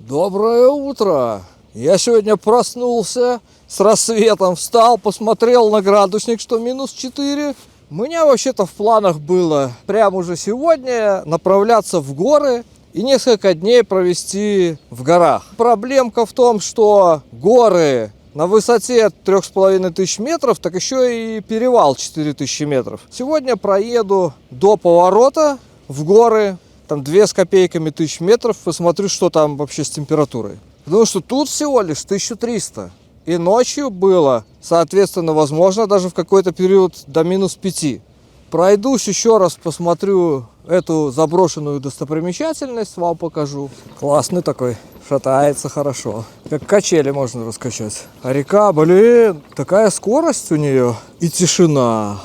Доброе утро! Я сегодня проснулся, с рассветом встал, посмотрел на градусник, что -4. У меня вообще-то в планах было прямо уже сегодня направляться в горы и несколько дней провести в горах. Проблемка в том, что горы на высоте 3500 метров, так еще и перевал 4000 метров. Сегодня проеду до поворота в горы, там 2 с копейками тысяч метров, посмотрю, что там вообще с температурой. Потому что тут всего лишь 1300. И ночью было, соответственно, возможно, даже в какой-то период до -5. Пройдусь еще раз, посмотрю эту заброшенную достопримечательность, вам покажу. Классный такой, шатается хорошо. Как качели можно раскачать. А река, блин, такая скорость у нее и тишина.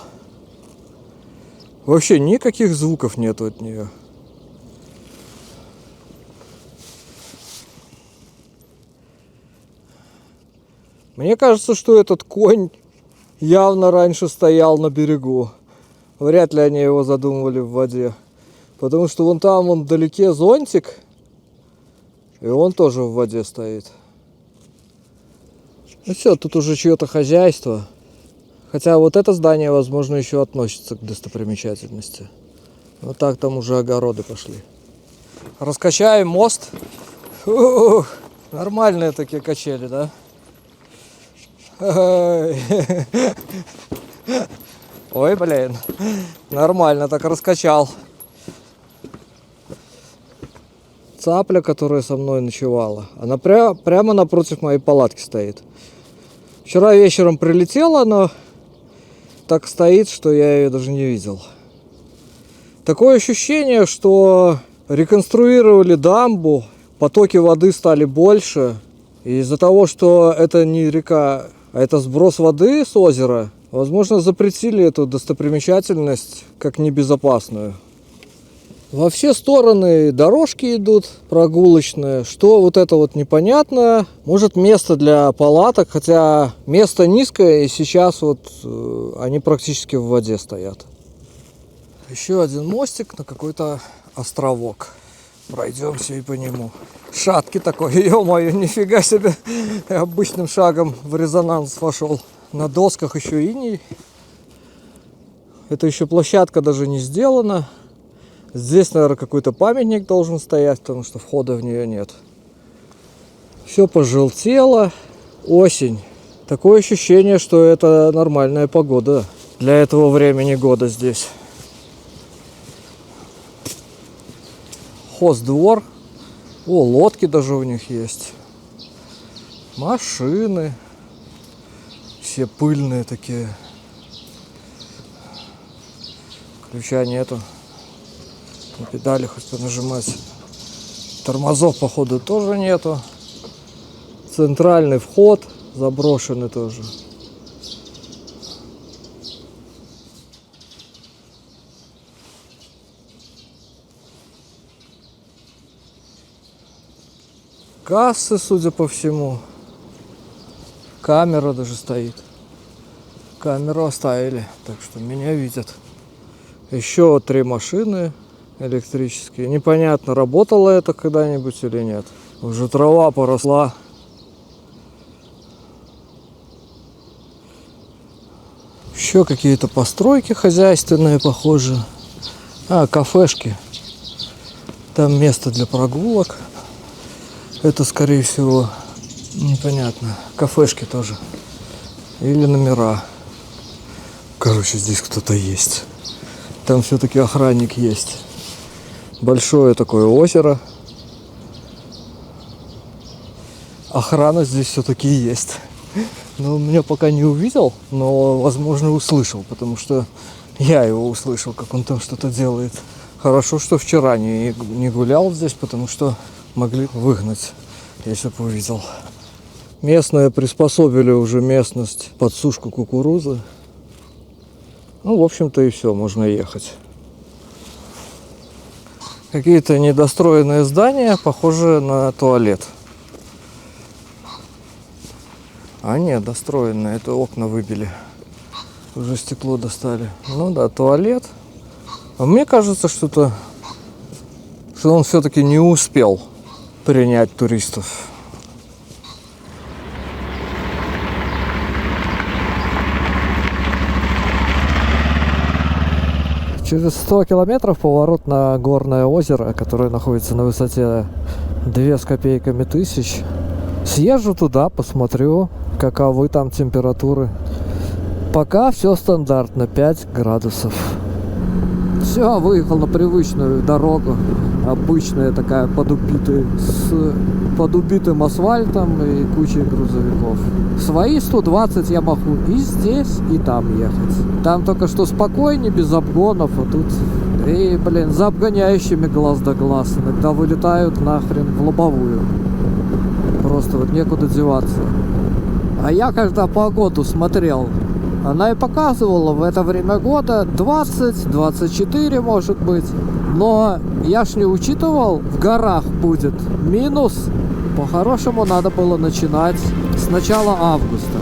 Вообще никаких звуков нету от нее. Мне кажется, что этот конь явно раньше стоял на берегу. Вряд ли они его задумывали в воде. Потому что вон там, вон вдалеке зонтик. И он тоже в воде стоит. Ну все, тут уже чье-то хозяйство. Хотя вот это здание, возможно, еще относится к достопримечательности. Вот так там уже огороды пошли. Раскачаем мост. Нормальные такие качели, да? Ой, блин, нормально так раскачал. Цапля, которая со мной ночевала, она прямо напротив моей палатки стоит. Вчера вечером прилетела, но так стоит, что я ее даже не видел. Такое ощущение, что реконструировали дамбу, потоки воды стали больше. И из-за того, что это не река, а это сброс воды с озера, возможно, запретили эту достопримечательность как небезопасную. Во все стороны дорожки идут прогулочные. Что вот это вот непонятно. Может, место для палаток, хотя место низкое, и сейчас вот они практически в воде стоят. Еще один мостик на какой-то островок. Пройдемся и по нему. Шаткий такой, ё-моё, нифига себе. Обычным шагом в резонанс вошел. На досках еще иней. Это еще площадка даже не сделана. Здесь, наверное, какой-то памятник должен стоять, потому что входа в нее нет. Все пожелтело. Осень. Такое ощущение, что это нормальная погода для этого времени года здесь. Хоздвор. О, лодки даже у них есть. Машины. Все пыльные такие. Ключа нету. На педали хоть понажимать. Тормозов, походу, тоже нету. Центральный вход заброшенный тоже. Кассы, судя по всему. Камера даже стоит. Камеру оставили, так что меня видят. Еще 3 машины электрические. Непонятно, работало это когда-нибудь или нет. Уже трава поросла. Еще какие-то постройки хозяйственные, похоже. А, кафешки. Там место для прогулок. Это, скорее всего, непонятно. Кафешки тоже. Или номера. Короче, здесь кто-то есть. Там все-таки охранник есть. Большое такое озеро. Охрана здесь все-таки есть. Но меня пока не увидел, но, возможно, услышал. Потому что я его услышал, как он там что-то делает. Хорошо, что вчера не гулял здесь, потому что могли выгнать, если бы увидел. Местные приспособили уже местность под сушку кукурузы. Ну, в общем-то, и все, можно ехать. Какие-то недостроенные здания, похожие на туалет. А нет, достроенные, это окна выбили. Уже стекло достали. Ну да, туалет. А мне кажется, что он все-таки не успел принять туристов. Через 100 километров поворот на горное озеро, которое находится на высоте 2 с копейками тысяч. Съезжу туда, посмотрю, каковы там температуры. Пока все стандартно, 5 градусов. Все, выехал на привычную дорогу. Обычная такая, с подубитым асфальтом и кучей грузовиков. Свои 120 я могу и здесь, и там ехать. Там только что спокойнее, без обгонов, а тут... И, блин, за обгоняющими глаз да глаз. Иногда вылетают нахрен в лобовую. Просто вот некуда деваться. А я когда погоду смотрел, она и показывала в это время года 20-24 может быть. Но я ж не учитывал, в горах будет минус. По-хорошему надо было начинать с начала августа.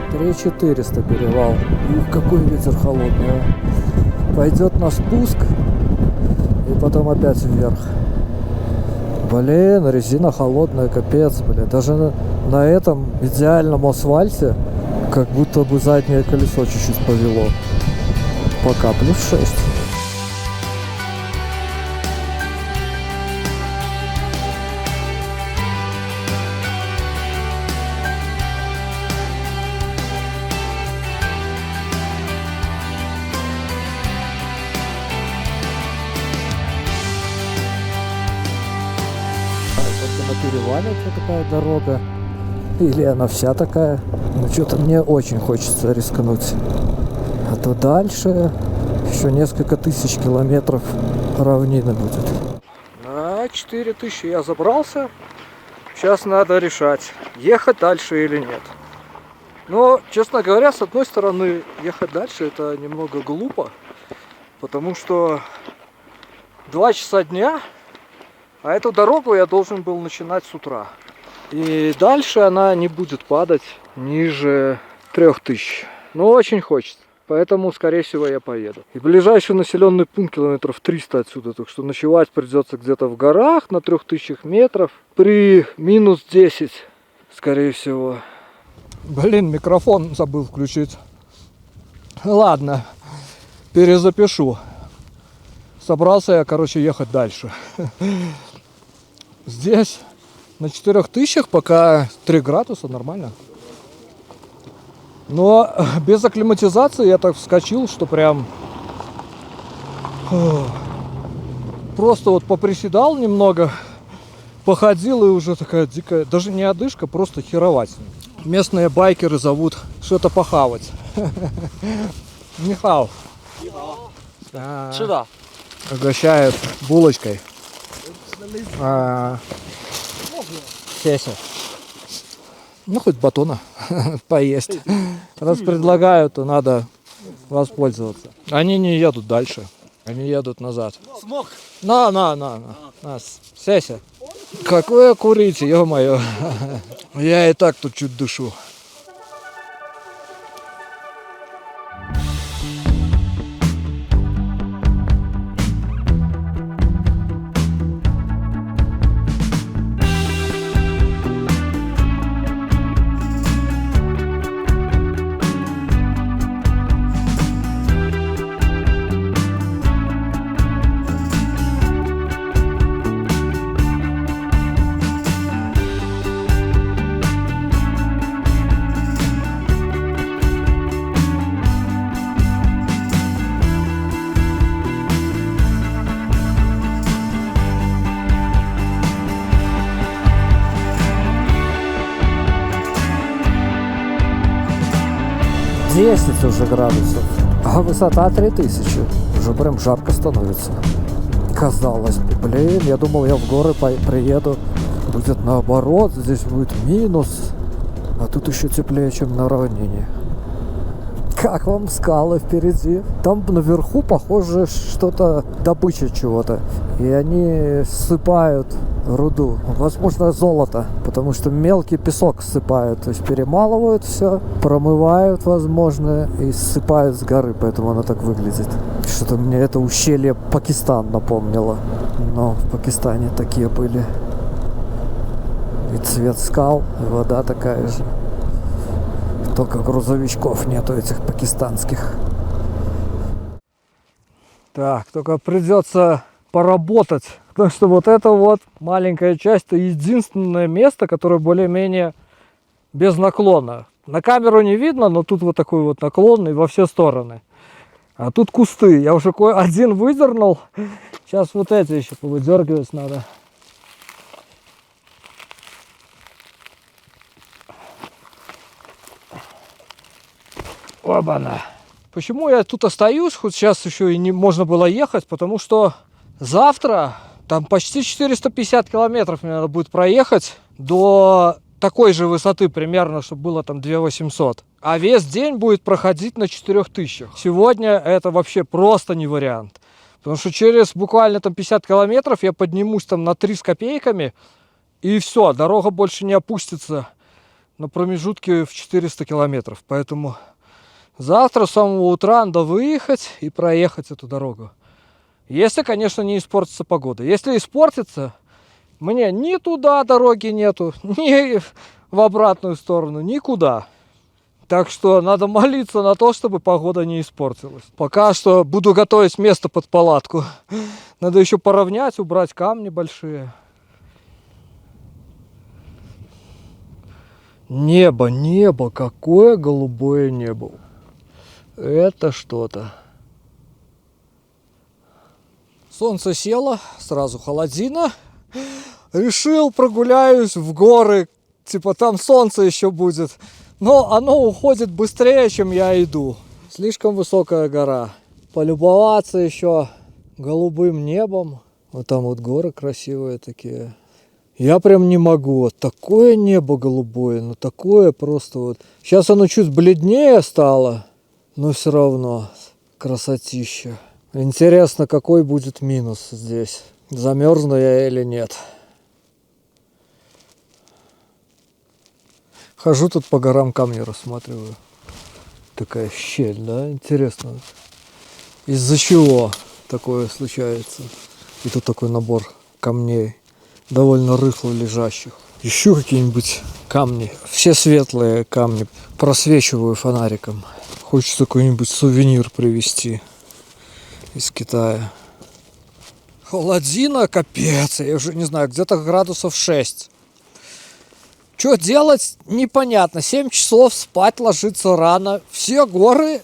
Три 400 перевал. Ух, какой ветер холодный, а. Пойдет на спуск и потом опять вверх. Блин, резина холодная, капец, блин. Даже на этом идеальном асфальте как будто бы заднее колесо чуть-чуть повело. Пока плюс 6. На перевале вот такая дорога, или она вся такая, но что-то мне очень хочется рискнуть, а то дальше еще несколько тысяч километров равнины будет. На 4000 я забрался, сейчас надо решать, ехать дальше или нет. Но, честно говоря, с одной стороны, ехать дальше это немного глупо, потому что 2 часа дня. А эту дорогу я должен был начинать с утра. И дальше она не будет падать ниже 3000. Но очень хочется. Поэтому, скорее всего, я поеду. И ближайший населенный пункт километров 300 отсюда. Так что ночевать придется где-то в горах на 3000 метров. При минус 10, скорее всего. Блин, микрофон забыл включить. Ладно, перезапишу. Собрался я, короче, ехать дальше. Здесь на 4000 пока 3 градуса, нормально. Но без акклиматизации я так вскочил, что прям... Просто вот поприседал немного, походил и уже такая дикая... Даже не одышка, просто херовать. Местные байкеры зовут что-то похавать. Нихау. Сюда. Угощают булочкой. Сеся. Ну, хоть батона поесть. Раз предлагают, то надо воспользоваться. Они не едут дальше. Они едут назад. Смог. На. Сеся. Какое курить, ё-моё. Я и так тут чуть дышу. Десять уже градусов, а высота 3000. Уже прям жарко становится. Казалось бы, блин, я думал, я в горы приеду, будет наоборот, здесь будет минус, а тут еще теплее, чем на равнине. Как вам скалы впереди? Там наверху, похоже, что-то добыча чего-то. И они ссыпают руду. Возможно, золото. Потому что мелкий песок ссыпают. То есть перемалывают все, промывают, возможно, и ссыпают с горы. Поэтому оно так выглядит. Что-то мне это ущелье Пакистан напомнило. Но в Пакистане такие были. И цвет скал, и вода такая же. Только грузовичков нету этих пакистанских. Так, только придется поработать. Потому что вот эта вот маленькая часть, это единственное место, которое более-менее без наклона. На камеру не видно, но тут вот такой вот наклон и во все стороны. А тут кусты. Я уже один выдернул. Сейчас вот эти еще повыдергивать надо. Оба-на. Почему я тут остаюсь, хоть сейчас еще и не можно было ехать, потому что завтра там почти 450 километров мне надо будет проехать до такой же высоты примерно, чтобы было там 2800. А весь день будет проходить на 4000. Сегодня это вообще просто не вариант. Потому что через буквально там 50 километров я поднимусь там на 3 с копейками, и все, дорога больше не опустится на промежутке в 400 километров. Поэтому завтра с самого утра надо выехать и проехать эту дорогу. Если, конечно, не испортится погода. Если испортится, мне ни туда дороги нету, ни в обратную сторону, никуда. Так что надо молиться на то, чтобы погода не испортилась. Пока что буду готовить место под палатку. Надо еще поравнять, убрать камни большие. Небо, небо, какое голубое небо. Это что-то. Солнце село, сразу холодина. Решил прогуляюсь в горы, типа там солнце еще будет. Но оно уходит быстрее, чем я иду. Слишком высокая гора. Полюбоваться еще голубым небом. Вот там вот горы красивые такие. Я прям не могу. Такое небо голубое, ну такое просто вот. Сейчас оно чуть бледнее стало, но все равно красотища. Интересно, какой будет минус здесь. Замерзну я или нет. Хожу тут по горам, камни рассматриваю. Такая щель, да? Интересно. Из-за чего такое случается? И тут такой набор камней, довольно рыхло лежащих. Ищу какие-нибудь камни. Все светлые камни. Просвечиваю фонариком. Хочется какой-нибудь сувенир привезти из Китая. Холодина, капец. Я уже не знаю, где-то градусов 6. Что делать, непонятно. 7 часов спать ложиться рано. Все горы,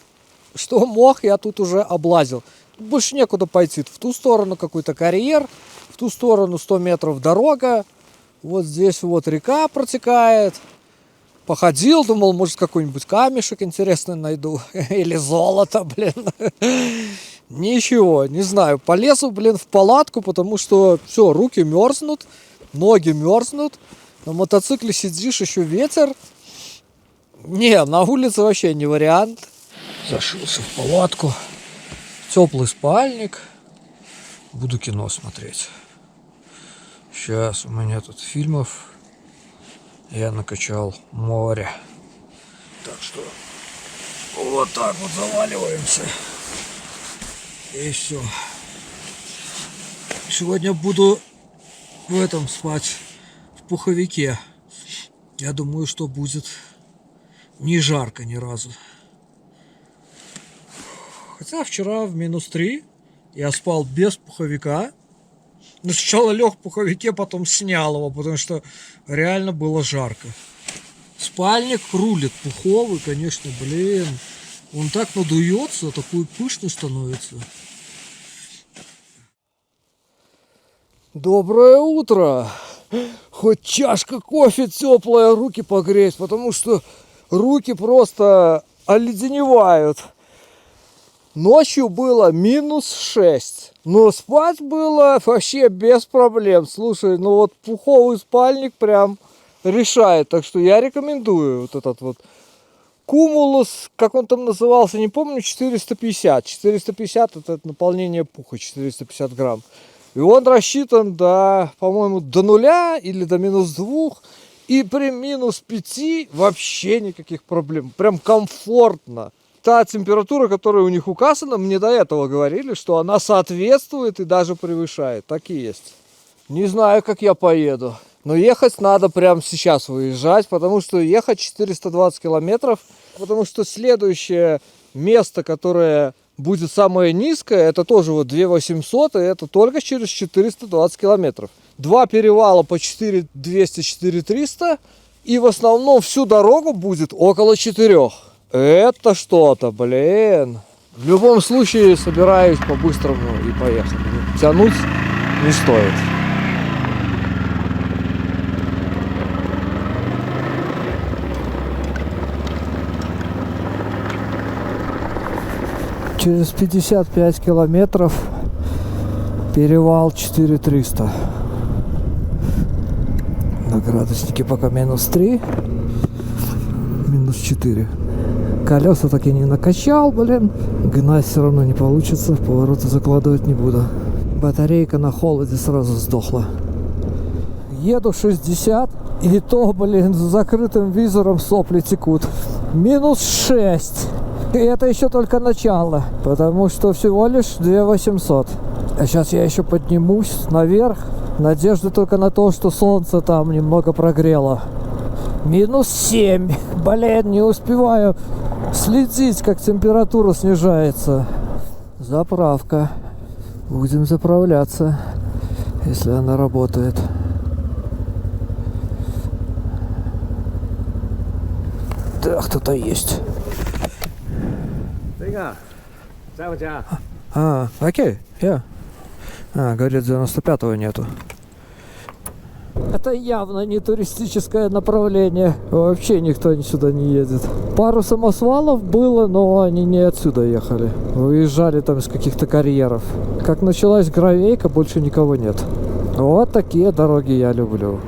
что мог, я тут уже облазил. Больше некуда пойти. В ту сторону какой-то карьер, в ту сторону 100 метров дорога. Вот здесь вот река протекает. Походил, думал, может какой-нибудь камешек интересный найду. Или золото, блин. Ничего, не знаю. Полезу, блин, в палатку, потому что все, руки мерзнут, ноги мерзнут. На мотоцикле сидишь, еще ветер. Не, на улице вообще не вариант. Зашился в палатку. Теплый спальник. Буду кино смотреть. Сейчас у меня тут фильмов. Я накачал море. Так что вот так вот заваливаемся. И все. Сегодня буду в этом спать, в пуховике. Я думаю, что будет не жарко ни разу. Хотя вчера в -3 я спал без пуховика. Но сначала лег в пуховике, потом снял его, потому что реально было жарко. Спальник рулит, пуховый, конечно, блин. Он так надуется, такой пышный становится. Доброе утро! Хоть чашка кофе теплая, руки погреть, потому что руки просто оледеневают. Ночью было -6, но спать было вообще без проблем. Слушай, ну вот пуховый спальник прям решает, так что я рекомендую вот этот вот Cumulus, как он там назывался, не помню, 450. 450 это наполнение пуха, 450 грамм. И он рассчитан до, по-моему, до 0 или до -2. И при -5 вообще никаких проблем. Прям комфортно. Та температура, которая у них указана, мне до этого говорили, что она соответствует и даже превышает. Так и есть. Не знаю, как я поеду. Но ехать надо прямо сейчас выезжать, потому что ехать 420 километров. Потому что следующее место, которое будет самое низкое, это тоже вот 2800, и это только через 420 километров. 2 перевала по 4200-4300, и в основном всю дорогу будет около 4. Это что-то, блин. В любом случае собираюсь по-быстрому и поехать. Тянуть не стоит. Через 55 километров перевал 4300. На градуснике пока -3, -4. Колеса так и не накачал, блин. Гнать все равно не получится. Повороты закладывать не буду. Батарейка на холоде сразу сдохла. Еду 60. И то, блин, с закрытым визором сопли текут. -6. И это еще только начало. Потому что всего лишь 2800. А сейчас я еще поднимусь наверх. Надежда только на то, что солнце там немного прогрело. -7. Блин, не успеваю следить, как температура снижается. Заправка. Будем заправляться, если она работает. Да, кто-то есть. Окей, я. Говорит, 95-го нету. Это явно не туристическое направление. Вообще никто сюда не едет. Пару самосвалов было, но они не отсюда ехали. Выезжали там из каких-то карьеров. Как началась гравейка, больше никого нет. Вот такие дороги я люблю.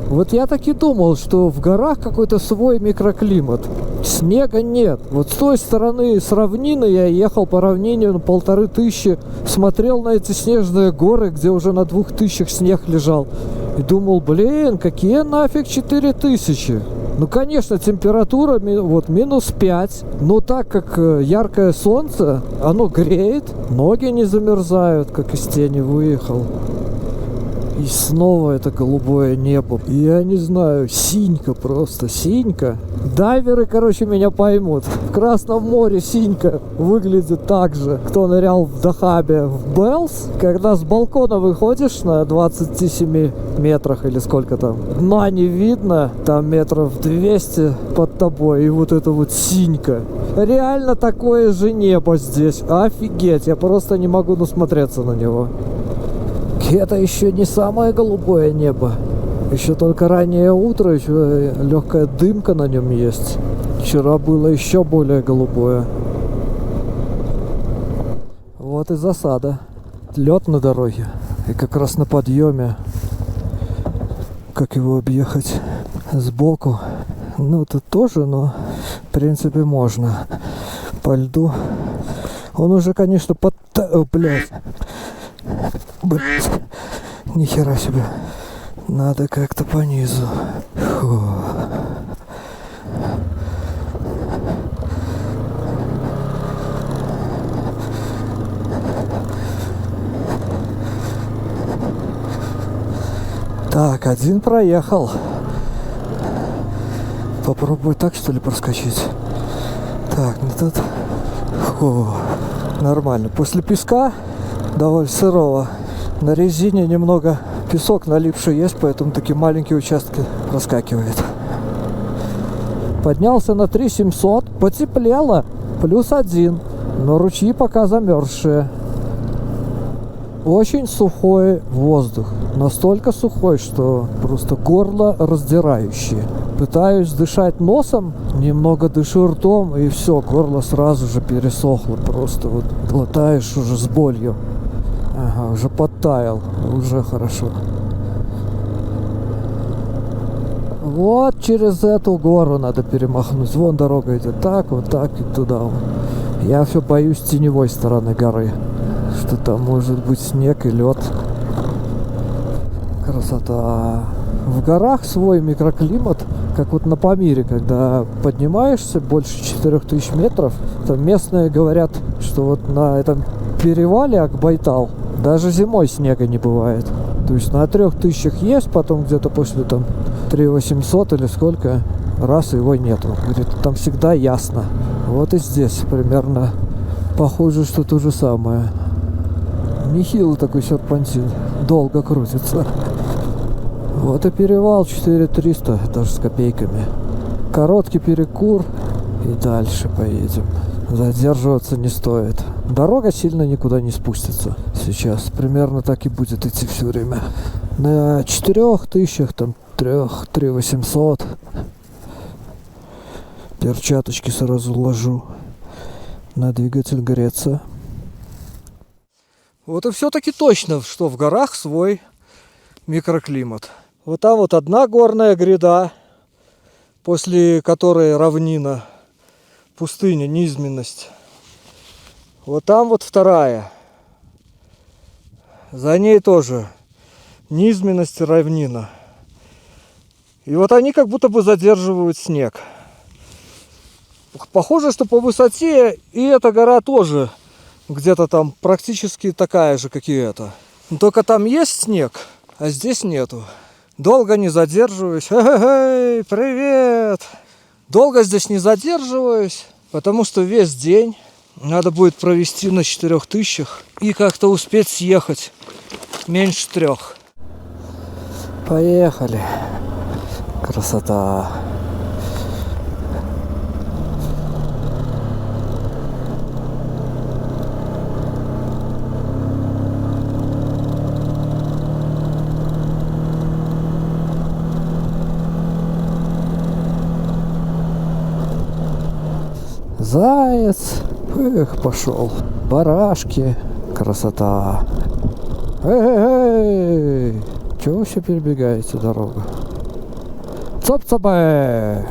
Вот я так и думал, что в горах какой-то свой микроклимат. Снега нет. Вот с той стороны с равнины я ехал по равнине на 1500, смотрел на эти снежные горы, где уже на 2000 снег лежал. И думал, блин, какие нафиг 4000? Ну, конечно, температура вот -5, но так как яркое солнце, оно греет, ноги не замерзают, как из тени выехал. И снова это голубое небо. Я не знаю, синька просто, синька. Дайверы, короче, меня поймут. В Красном море синька выглядит так же. Кто нырял в Дахабе в Белс, когда с балкона выходишь на 27 метрах или сколько там, дна не видно, там метров 200 под тобой, и вот это вот синька. Реально такое же небо здесь. Офигеть, я просто не могу насмотреться на него. Это еще не самое голубое небо. Еще только раннее утро, еще легкая дымка на нем есть. Вчера было еще более голубое. Вот и засада. Лед на дороге. И как раз на подъеме. Как его объехать? Сбоку Ну, тут тоже, но в принципе можно. По льду. Он уже, конечно, блядь. Блядь. Нихера себе. Надо как-то по низу. Фу. Так, один проехал. Попробуй так, что ли, проскочить. Так, ну тут... Фу. Нормально. После песка, довольно сырого, на резине немного песок налипший есть, поэтому такие маленькие участки проскакивает. Поднялся на 3700, потеплело, +1, но ручьи пока замерзшие. Очень сухой воздух, настолько сухой, что просто горло раздирающее. Пытаюсь дышать носом, немного дышу ртом, и все, горло сразу же пересохло. Просто вот глотаешь уже с болью. Ага, уже подтаял, уже хорошо. Вот через эту гору надо перемахнуть. Вон дорога идет так, вот так и туда. Я все боюсь теневой стороны горы, что там может быть снег и лед. Красота. В горах свой микроклимат, как вот на Памире, когда поднимаешься больше 4000 метров, там местные говорят, что вот на этом перевале Акбайтал даже зимой снега не бывает. То есть на 3000 есть, потом где-то после там 3800 или сколько, раз его нету. Говорит, там всегда ясно. Вот и здесь примерно похоже, что то же самое. Нехилый такой серпантин, долго крутится. Вот и перевал 4300, даже с копейками. Короткий перекур и дальше поедем. Задерживаться не стоит. Дорога сильно никуда не спустится сейчас. Примерно так и будет идти все время. На 4000, там 3800. Перчаточки сразу ложу. На двигатель греться. Вот и все-таки точно, что в горах свой микроклимат. Вот там вот одна горная гряда, после которой равнина, пустыня, низменность. Вот там вот вторая. За ней тоже низменность и равнина. И вот они как будто бы задерживают снег. Похоже, что по высоте и эта гора тоже где-то там практически такая же, как и эта. Но только там есть снег, а здесь нету. Долго не задерживаюсь. Эй, привет! Долго здесь не задерживаюсь, потому что весь день надо будет провести на 4000 и как-то успеть съехать меньше 3. Поехали. Красота. Заяц. Эх, пошел. Барашки. Красота. Эй! Чего вы все перебегаете дорогу? Цоп-цабэ!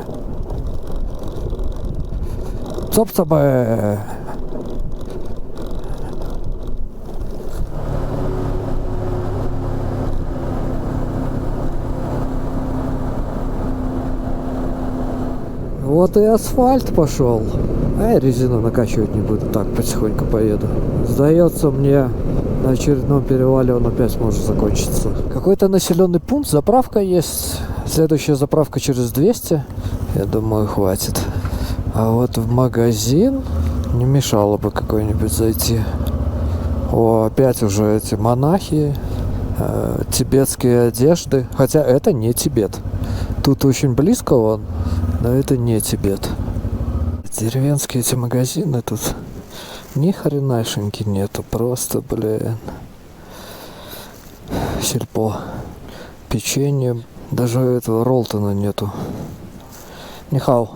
Цоп-цабэ! Вот и асфальт пошел. А я резину накачивать не буду, так потихоньку поеду. Сдается мне, на очередном перевале он опять может закончиться. Какой-то населенный пункт, заправка есть. Следующая заправка через 200. Я думаю, хватит. А вот в магазин не мешало бы какой-нибудь зайти. О, опять уже эти монахи, тибетские одежды. Хотя это не Тибет. Тут очень близко он, но это не Тибет. Деревенские эти магазины тут ни хренашеньки нету. Просто, блин. Сельпо. Печенье. Даже этого Ролтона нету. Нихау.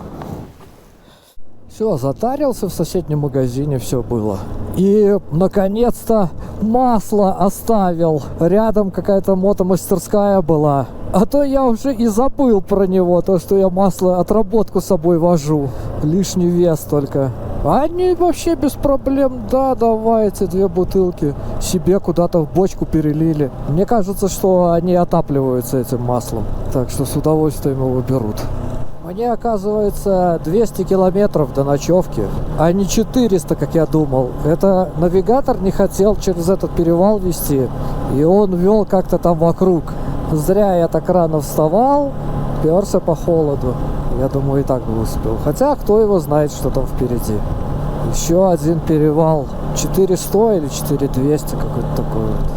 Все, затарился в соседнем магазине, все было. И, наконец-то, масло оставил. Рядом какая-то мотомастерская была. А то я уже и забыл про него, то, что я масло отработку с собой вожу. Лишний вес только. Они вообще без проблем, да, давай эти 2 бутылки себе куда-то в бочку перелили. Мне кажется, что они отапливаются этим маслом, так что с удовольствием его берут. Мне, оказывается, 200 километров до ночевки, а не 400, как я думал. Это навигатор не хотел через этот перевал вести, и он вел как-то там вокруг. Зря я так рано вставал, перся по холоду. Я думаю, и так бы успел. Хотя, кто его знает, что там впереди. Еще один перевал. 4100 или 4200, какой-то такой вот.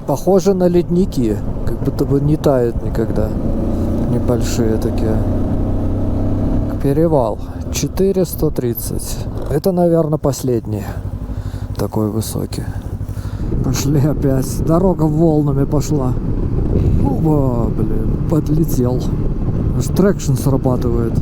Похоже на ледники. Как будто бы не тают никогда. Небольшие такие. Перевал. 4130. Это, наверное, последний. Такой высокий. Пошли опять. Дорога волнами пошла. Оба, блин, подлетел. Аж трекшн срабатывает.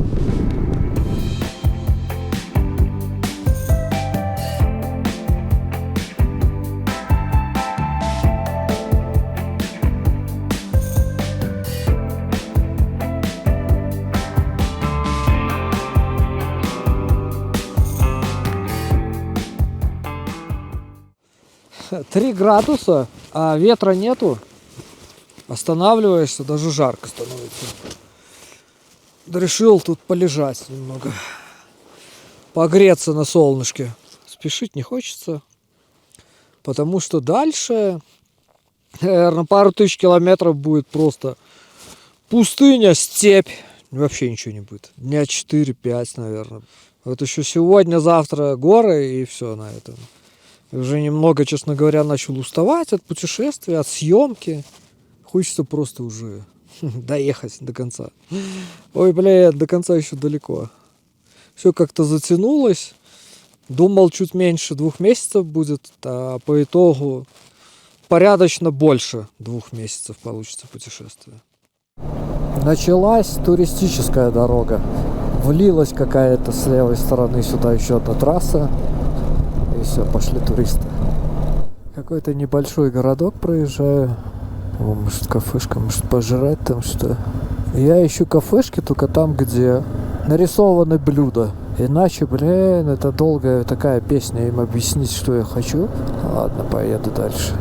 Три градуса, а ветра нету. Останавливаешься, даже жарко становится. Да решил тут полежать немного. Погреться на солнышке. Спешить не хочется. Потому что дальше, наверное, пару тысяч километров будет просто пустыня, степь. Вообще ничего не будет. Дня 4-5, наверное. Вот еще сегодня, завтра горы и все на этом. И уже немного, честно говоря, начал уставать от путешествия, от съемки. Хочется просто уже доехать до конца. Ой, блин, до конца еще далеко. Все как-то затянулось. Думал, чуть меньше 2 месяцев будет, а по итогу порядочно больше 2 месяцев получится путешествие. Началась туристическая дорога. Влилась какая-то с левой стороны сюда еще одна трасса. И все, пошли туристы. Какой-то небольшой городок проезжаю. О, может, кафешка, может, пожрать там что. Я ищу кафешки только там, где нарисованы блюда. Иначе, блин, это долгая такая песня, им объяснить, что я хочу. Ладно, поеду дальше.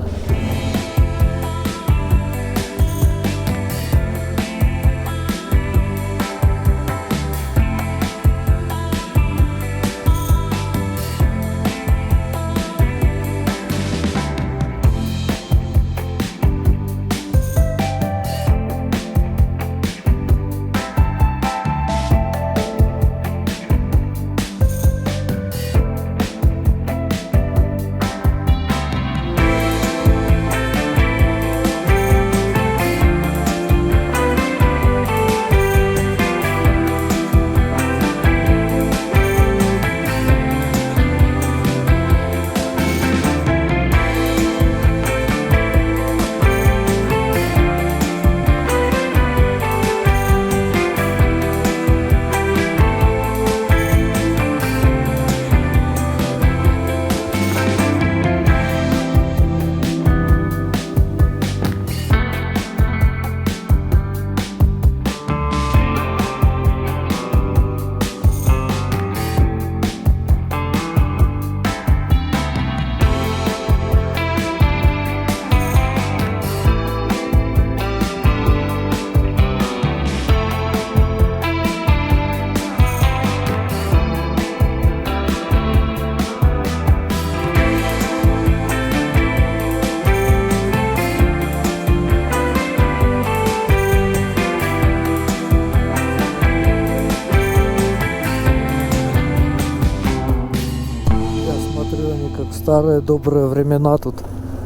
Старые добрые времена тут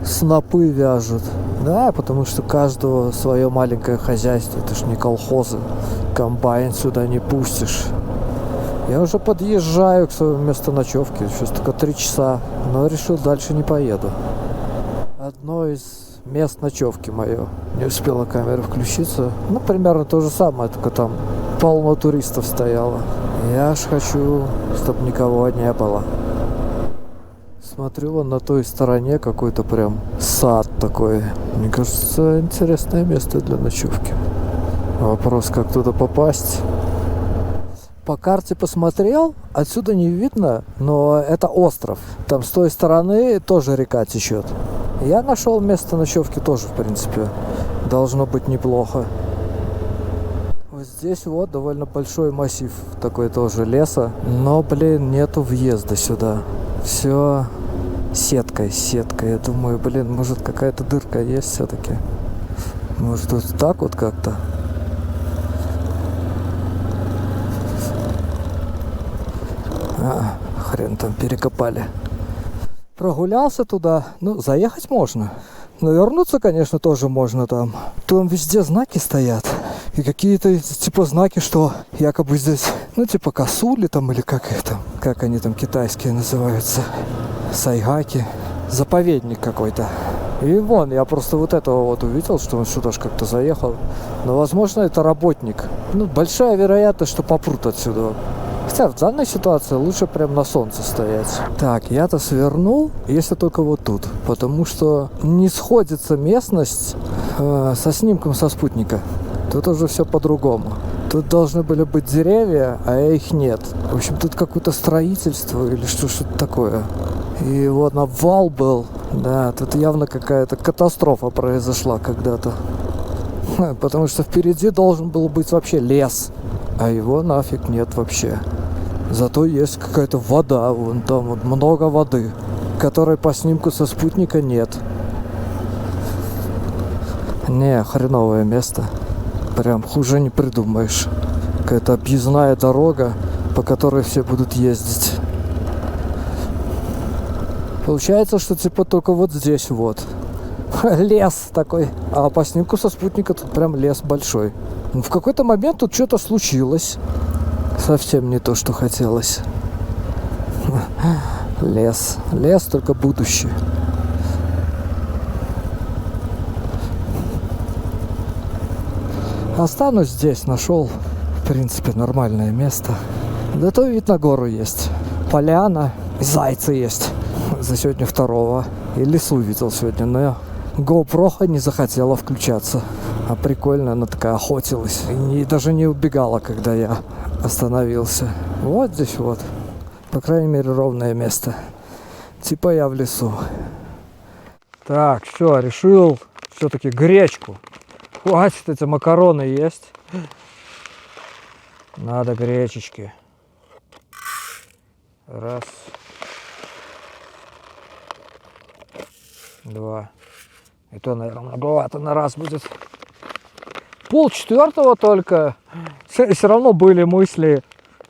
снопы вяжут. Да, потому что у каждого свое маленькое хозяйство. Это ж не колхозы. Комбайн сюда не пустишь. Я уже подъезжаю к своему месту ночевки. Сейчас только 3 часа. Но решил, дальше не поеду. Одно из мест ночевки мое. Не успела камера включиться. Ну, примерно то же самое, только там полно туристов стояло. Я ж хочу, чтобы никого не было. Смотрю, вон на той стороне какой-то прям сад такой. Мне кажется, интересное место для ночевки. Вопрос, как туда попасть. По карте посмотрел, отсюда не видно, но это остров. Там с той стороны тоже река течет. Я нашел место ночевки тоже, в принципе. Должно быть неплохо. Вот здесь вот довольно большой массив такой тоже леса. Но, блин, нету въезда сюда. Все сеткой. Я думаю, блин, может какая-то дырка есть все-таки. Может вот так вот как-то. Хрен там перекопали. Прогулялся туда. Ну, заехать можно. Но вернуться, конечно, тоже можно там. Там везде знаки стоят. И какие-то, типа, знаки, что якобы здесь, ну, типа, косули там, или как это, как они там китайские называются. Сайгаки. Заповедник какой-то. И вон, я просто вот этого вот увидел, что он сюда ж как-то заехал. Но, возможно, это работник. Ну, большая вероятность, что попрут отсюда. Хотя в данной ситуации лучше прям на солнце стоять. Так, я-то свернул, если только вот тут. Потому что не сходится местность со снимком со спутника. Тут уже все по-другому. Тут должны были быть деревья, а их нет. В общем, тут какое-то строительство или что-то такое. И вот обвал был. Да, тут явно какая-то катастрофа произошла когда-то. Потому что впереди должен был быть вообще лес. А его нафиг нет вообще. Зато есть какая-то вода. Вон там вот много воды, которой по снимку со спутника нет. Не, хреновое место. Прям хуже не придумаешь. Какая-то объездная дорога, по которой все будут ездить. Получается, что типа только вот здесь вот. Лес такой. А по снимку со спутника тут прям лес большой. В какой-то момент тут что-то случилось. Совсем не то, что хотелось. Лес. Лес, только будущий. Останусь здесь. Нашел, в принципе, нормальное место. Зато вид на гору есть. Поляна. Зайцы есть. За сегодня 2-го. И лису видел сегодня, но GoPro не захотела включаться. А прикольно, она такая охотилась. И даже не убегала, когда я остановился. Вот здесь вот. По крайней мере, ровное место. Типа я в лесу. Так, все, решил все-таки гречку. Хватит, эти макароны есть. Надо гречечки. Раз. 2. И то, наверное, многовато на раз будет. 3:30 только. Все равно были мысли.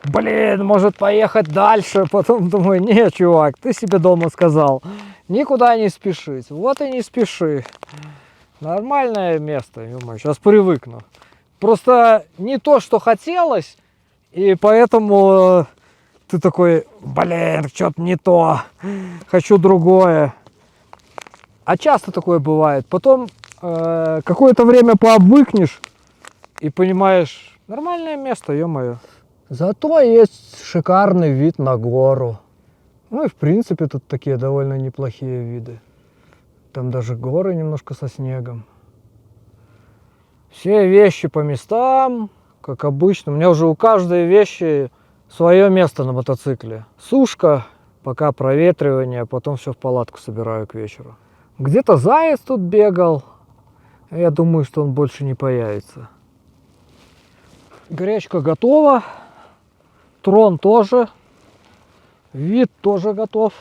Блин, может поехать дальше. Потом думаю, не, чувак, ты себе дома сказал. Никуда не спешить. Вот и не спеши. Нормальное место, ё-моё, сейчас привыкну. Просто не то, что хотелось. И поэтому ты такой, блин, что-то не то. Хочу другое. А часто такое бывает. Потом какое-то время пообвыкнешь и понимаешь, нормальное место, ё-моё. Зато есть шикарный вид на гору. Ну и в принципе тут такие довольно неплохие виды. Там даже горы немножко со снегом. Все вещи по местам, как обычно. У меня уже у каждой вещи свое место на мотоцикле. Сушка, пока проветривание, потом все в палатку собираю к вечеру. Где-то заяц тут бегал. Я думаю, что он больше не появится. Гречка готова. Трон тоже. Вид тоже готов.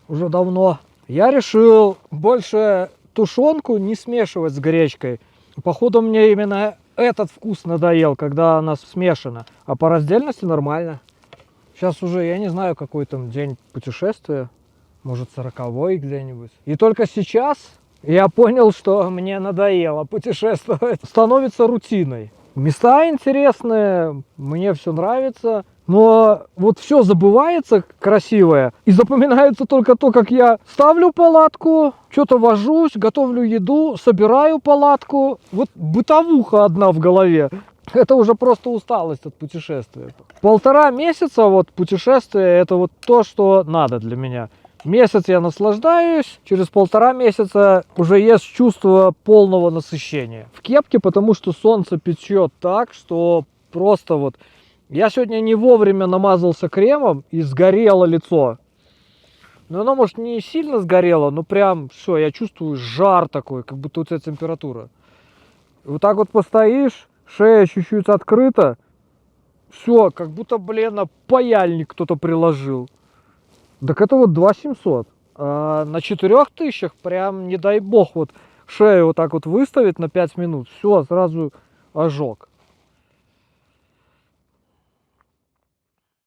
Уже давно. Я решил больше тушенку не смешивать с гречкой. Походу мне именно этот вкус надоел, когда она смешана. А по раздельности нормально. Сейчас уже, я не знаю, какой там день путешествия. Может, 40-й где-нибудь. И только сейчас я понял, что мне надоело путешествовать. Становится рутиной. Места интересные, мне все нравится. Но вот все забывается красивое. И запоминается только то, как я ставлю палатку, что-то вожусь, готовлю еду, собираю палатку. Вот бытовуха одна в голове. Это уже просто усталость от путешествия. 1,5 месяца вот путешествие, это вот то, что надо для меня. Месяц я наслаждаюсь, через 1,5 месяца уже есть чувство полного насыщения. В кепке, потому что солнце печет так, что просто вот... Я сегодня не вовремя намазался кремом и сгорело лицо. Но оно, может, не сильно сгорело, но прям все, я чувствую жар такой, как будто у тебя температура. И вот так вот постоишь, шея чуть-чуть открыта, все, как будто, блин, на паяльник кто-то приложил. Так это вот 2700. А на 4000 прям, не дай бог, вот шею вот так вот выставить на 5 минут, все, сразу ожог.